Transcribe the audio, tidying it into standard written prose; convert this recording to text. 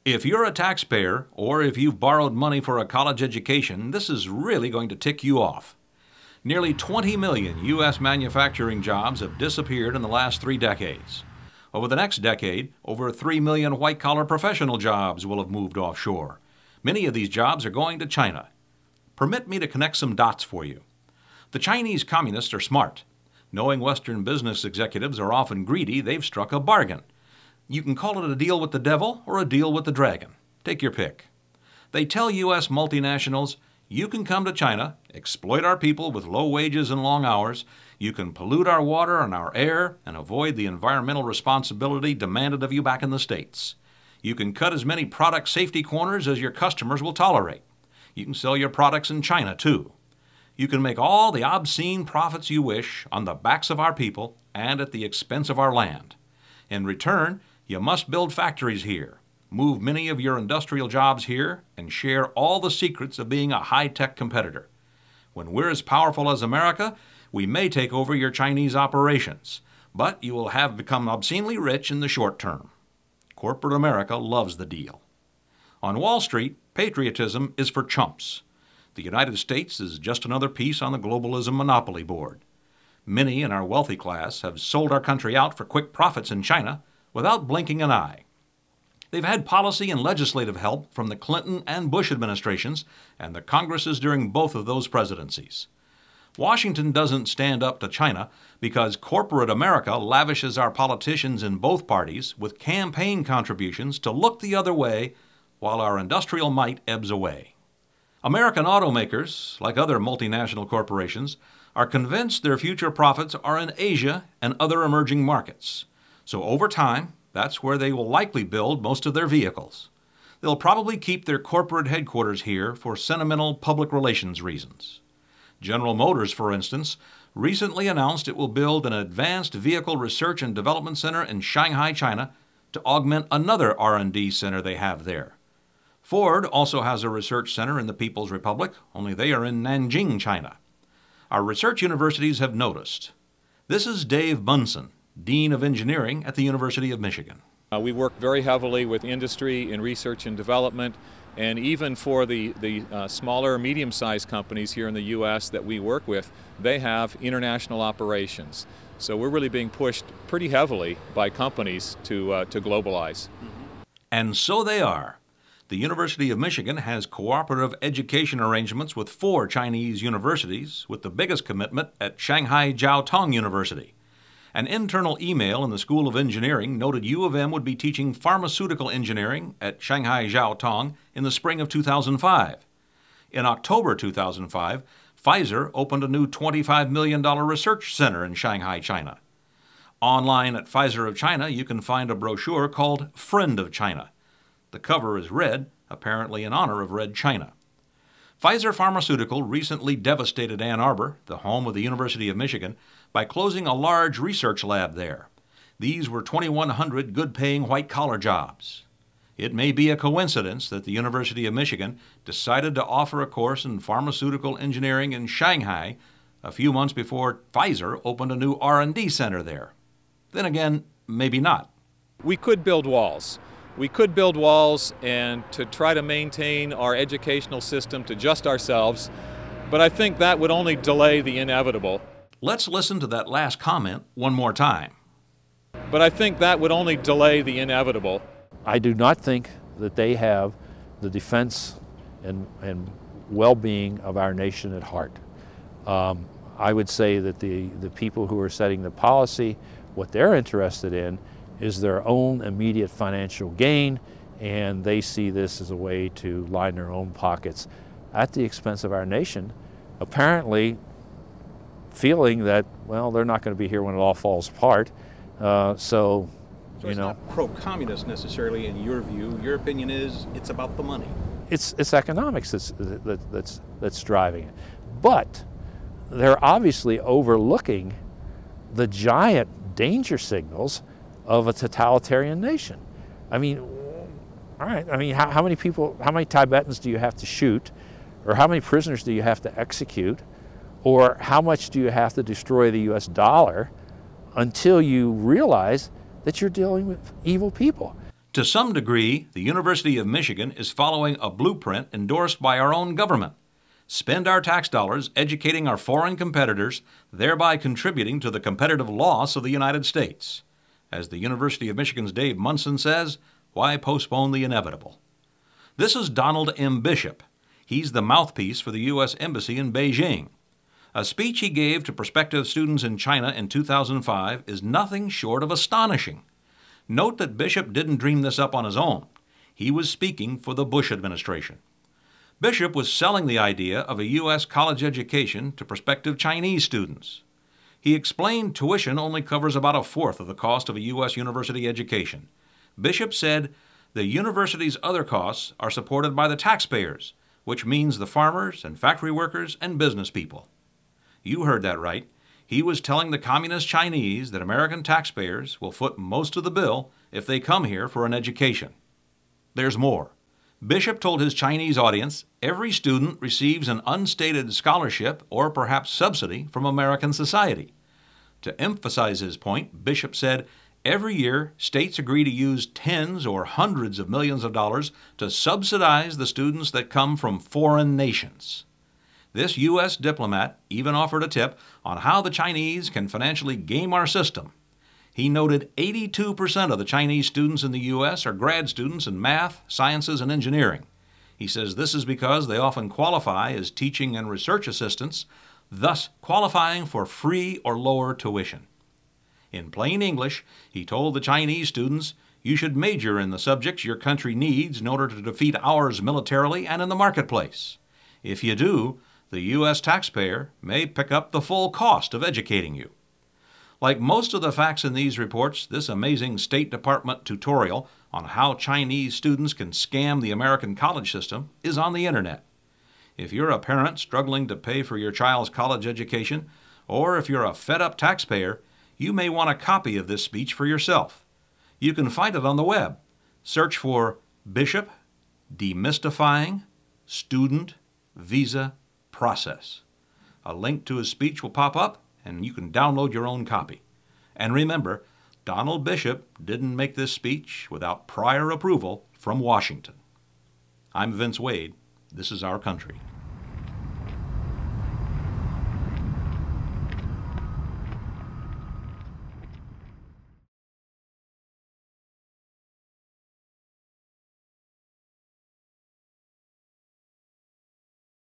If you're a taxpayer or if you've borrowed money for a college education, this is really going to tick you off. Nearly 20 million U.S. manufacturing jobs have disappeared in the last 3 decades. Over the next decade, over 3 million white-collar professional jobs will have moved offshore. Many of these jobs are going to China. Permit me to connect some dots for you. The Chinese communists are smart. Knowing Western business executives are often greedy, they've struck a bargain. You can call it a deal with the devil or a deal with the dragon. Take your pick. They tell U.S. multinationals, you can come to China, exploit our people with low wages and long hours, you can pollute our water and our air, and avoid the environmental responsibility demanded of you back in the States. You can cut as many product safety corners as your customers will tolerate. You can sell your products in China, too. You can make all the obscene profits you wish on the backs of our people and at the expense of our land. In return, you must build factories here, move many of your industrial jobs here, and share all the secrets of being a high-tech competitor. When we're as powerful as America, we may take over your Chinese operations, but you will have become obscenely rich in the short term. Corporate America loves the deal. On Wall Street, patriotism is for chumps. The United States is just another piece on the globalism monopoly board. Many in our wealthy class have sold our country out for quick profits in China without blinking an eye. They've had policy and legislative help from the Clinton and Bush administrations and the Congresses during both of those presidencies. Washington doesn't stand up to China because corporate America lavishes our politicians in both parties with campaign contributions to look the other way while our industrial might ebbs away. American automakers, like other multinational corporations, are convinced their future profits are in Asia and other emerging markets. So over time, that's where they will likely build most of their vehicles. They'll probably keep their corporate headquarters here for sentimental public relations reasons. General Motors, for instance, recently announced it will build an advanced vehicle research and development center in Shanghai, China, to augment another R&D center they have there. Ford also has a research center in the People's Republic, only they are in Nanjing, China. Our research universities have noticed. This is Dave Bunson, Dean of Engineering at the University of Michigan. We work very heavily with industry in research and development, and even for the smaller, medium-sized companies here in the U.S. that we work with, they have international operations. So we're really being pushed pretty heavily by companies to globalize. And so they are. The University of Michigan has cooperative education arrangements with 4 Chinese universities, with the biggest commitment at Shanghai Jiao Tong University. An internal email in the School of Engineering noted U of M would be teaching pharmaceutical engineering at Shanghai Jiao Tong in the spring of 2005. In October 2005, Pfizer opened a new $25 million research center in Shanghai, China. Online at Pfizer of China, you can find a brochure called Friend of China. The cover is red, apparently in honor of Red China. Pfizer Pharmaceutical recently devastated Ann Arbor, the home of the University of Michigan, by closing a large research lab there. These were 2,100 good-paying white-collar jobs. It may be a coincidence that the University of Michigan decided to offer a course in pharmaceutical engineering in Shanghai a few months before Pfizer opened a new R&D center there. Then again, maybe not. We could build walls. We could build walls and to try to maintain our educational system to just ourselves, but I think that would only delay the inevitable. Let's listen to that last comment one more time. But I think that would only delay the inevitable. I do not think that they have the defense and well-being of our nation at heart. I would say that the people who are setting the policy, what they're interested in is their own immediate financial gain, and they see this as a way to line their own pockets at the expense of our nation, apparently feeling that, well, they're not going to be here when it all falls apart. So it's not pro-communist necessarily in your view. Your opinion is it's about the money. It's economics that's driving it. But they're obviously overlooking the giant danger signals of a totalitarian nation. I mean, all right, I mean, how many people, how many Tibetans do you have to shoot? Or how many prisoners do you have to execute? Or how much do you have to destroy the US dollar until you realize that you're dealing with evil people? To some degree, the University of Michigan is following a blueprint endorsed by our own government. Spend our tax dollars educating our foreign competitors, thereby contributing to the competitive loss of the United States. As the University of Michigan's Dave Munson says, why postpone the inevitable? This is Donald M. Bishop. He's the mouthpiece for the U.S. Embassy in Beijing. A speech he gave to prospective students in China in 2005 is nothing short of astonishing. Note that Bishop didn't dream this up on his own. He was speaking for the Bush administration. Bishop was selling the idea of a U.S. college education to prospective Chinese students. He explained tuition only covers about a fourth of the cost of a U.S. university education. Bishop said the university's other costs are supported by the taxpayers, which means the farmers and factory workers and business people. You heard that right. He was telling the communist Chinese that American taxpayers will foot most of the bill if they come here for an education. There's more. Bishop told his Chinese audience every student receives an unstated scholarship or perhaps subsidy from American society. To emphasize his point, Bishop said, every year, states agree to use tens or hundreds of millions of dollars to subsidize the students that come from foreign nations. This U.S. diplomat even offered a tip on how the Chinese can financially game our system. He noted 82% of the Chinese students in the U.S. are grad students in math, sciences, and engineering. He says this is because they often qualify as teaching and research assistants, thus qualifying for free or lower tuition. In plain English, he told the Chinese students, you should major in the subjects your country needs in order to defeat ours militarily and in the marketplace. If you do, the U.S. taxpayer may pick up the full cost of educating you. Like most of the facts in these reports, this amazing State Department tutorial on how Chinese students can scam the American college system is on the internet. If you're a parent struggling to pay for your child's college education, or if you're a fed-up taxpayer, you may want a copy of this speech for yourself. You can find it on the web. Search for Bishop Demystifying Student Visa Process. A link to his speech will pop up, and you can download your own copy. And remember, Donald Bishop didn't make this speech without prior approval from Washington. I'm Vince Wade. This is our country.